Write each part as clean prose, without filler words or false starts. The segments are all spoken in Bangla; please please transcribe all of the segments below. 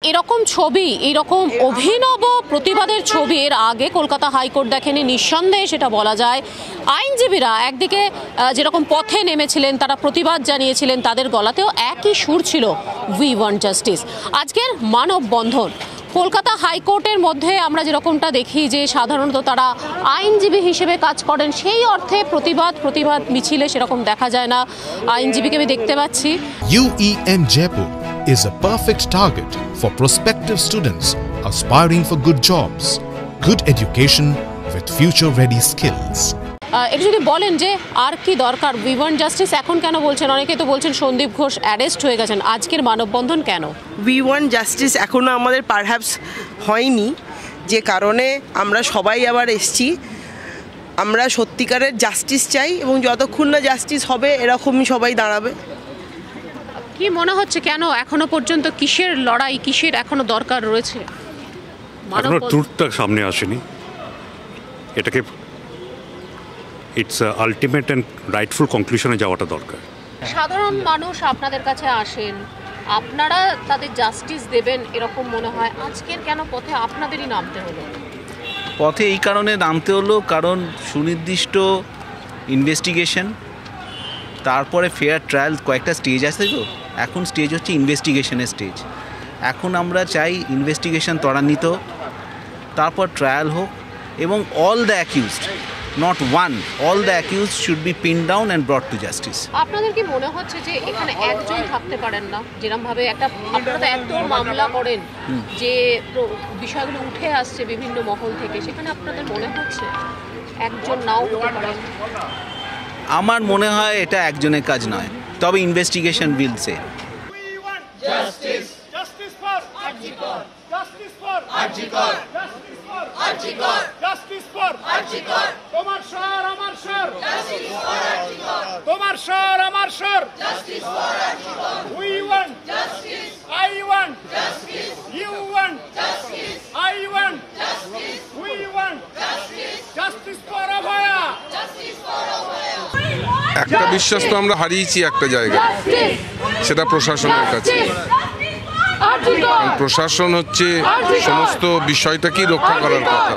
এরকম ছবি, এরকম অভিনব প্রতিবাদের ছবি এর আগে কলকাতা হাইকোর্ট দেখেনি, নিঃসন্দেহে সেটা বলা যায়। আইনজীবীরা একদিকে যেরকম পথে নেমেছিলেন, তারা প্রতিবাদ জানিয়েছিলেন, তাদের গলাতেও একই সুর ছিল, উই ওয়ান্ট জাস্টিস। আজকের মানববন্ধন কলকাতা হাইকোর্টের মধ্যে আমরা যেরকমটা দেখি যে সাধারণত তারা আইনজীবী হিসেবে কাজ করেন, সেই অর্থে প্রতিবাদ মিছিলে সেরকম দেখা যায় না। আইনজীবীকে আমি দেখতে পাচ্ছি। UEM Jaipur is a perfect target for prospective students aspiring for good jobs, good education with future-ready skills. একটু যদি বলেন যে আর কি দরকার, উই ওয়ান্ট জাস্টিস এখন কেন বলছেন? অনেকে তো বলছেন সন্দীপ ঘোষ অ্যারেস্ট হয়ে গেছেন, আজকের মানববন্ধন কেন? উই ওয়ান্ট জাস্টিস এখনও আমাদের পারহ্যাপস হয়নি, যে কারণে আমরা সবাই আবার এসছি। আমরা সত্যিকারের জাস্টিস চাই এবং যতক্ষণ না জাস্টিস হবে এরকমই সবাই দাঁড়াবে। কি মনে হচ্ছে কেন এখনো পর্যন্ত কিসের লড়াই, কিসের এখনো দরকার রয়েছে? এখনো ট্রুথটা সামনে আসেনি। এটাকে ইটস আলটিমেট অ্যান্ড রাইটফুল কনক্লুশনে যাওয়াটা দরকার। সাধারণ মানুষ আপনাদের কাছে আসেন, আপনারা তাদের জাস্টিস দেবেন এরকম মনে হয়। আজকের কেন পথে আপনাদেরই নামতে হলো? পথে এই কারণে নামতে হলো কারণ সুনির্দিষ্ট ইনভেস্টিগেশন, তারপরে ফেয়ার ট্রায়াল, কয়েকটা স্টেজ আছে তো। এখন স্টেজ হচ্ছে ইনভেস্টিগেশনের স্টেজ। এখন আমরা চাই ইনভেস্টিগেশন ত্বরান্বিত, তারপর ট্রায়াল হোক এবং all the accused, not one, all the accused should be pin down and brought to justice. আপনাদের কি মনে হচ্ছে যে এখানে একজন থাকতে পারেন না? যেরকমভাবে একটা আপনারা তো এত মামলা করেন, যে বিষয়গুলো উঠে আসছে বিভিন্ন মহল থেকে, সেখানে আপনাদের মনে হচ্ছে একজন নাও হতে পারেন? আমার মনে হয় এটা একজনের কাজ নয়, তবে ইনভেস্টিগেশন উইল সে। তোমার শহর আমার শহর, তোমার শহর আমার শহর। We want justice. I want justice. You want justice. I want justice. We want justice. Justice for Abhaya. Justice for Abhaya. একটা বিশ্বাস তো আমরা হারিয়েছি একটা জায়গায়, সেটা প্রশাসনের কাছে। প্রশাসন হচ্ছে সমস্ত বিষয়টাকেই রক্ষা করার কথা।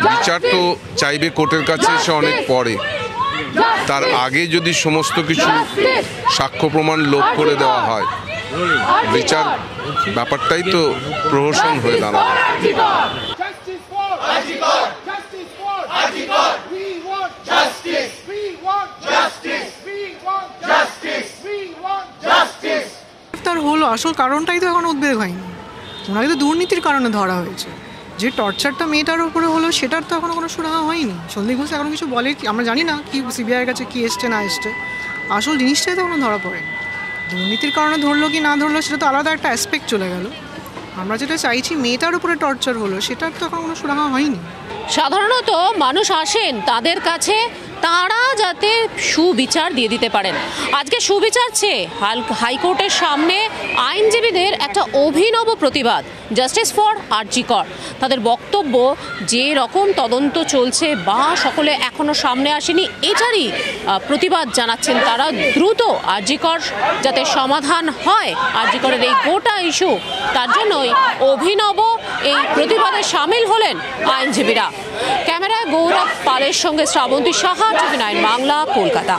বিচার তো চাইবে কোর্টের কাছে এসে অনেক পরে, তার আগে যদি সমস্ত কিছু সাক্ষ্য প্রমাণ লোপ করে দেওয়া হয়, বিচার ব্যাপারটাই তো প্রহসন হয়ে দাঁড়ায়। হলো আসল কারণটাই তো এখন উদ্বেগ হয়নি। ওনাকে তো দুর্নীতির কারণে ধরা হয়েছে। যে টর্চারটা মেয়েটার উপরে হলো সেটার তো এখনো কোনো সুরাহা হয়নি। সন্দীপ ঘোষ এখনো কিছু বলে, আমরা জানি না কি সিবিআইয়ের কাছে কি এসছে না এসছে। আসল জিনিসটাই তো এখনো ধরা পড়েনি। দুর্নীতির কারণে ধরলো কি না ধরলো সেটা তো আলাদা একটা অ্যাসপেক্ট চলে গেল। আমরা যেটা চাইছি মেয়েটার উপরে টর্চার হলো সেটার তো এখন কোনো সুরাহা হয়নি। সাধারণত মানুষ আসেন তাদের কাছে, তারা যাতে সুবিচার দিয়ে দিতে পারেন। আজকে সুবিচার চেয়ে হাইকোর্টের সামনে আইনজীবীদের একটা অভিনব প্রতিবাদ, জাস্টিস ফর আরজি কর। তাদের বক্তব্য, যে রকম তদন্ত চলছে বা সকলে এখনও সামনে আসেনি, এটারই প্রতিবাদ জানাচ্ছেন তারা। দ্রুত আরজি কর যাতে সমাধান হয়, আরজি করের এই গোটা ইস্যু, তার জন্যই অভিনব এই প্রতিবাদে সামিল হলেন আইনজীবীরা। ক্যামেরায় গৌরব পালের সঙ্গে শ্রাবন্তী সাহা, টিভি 9 বাংলা, কলকাতা।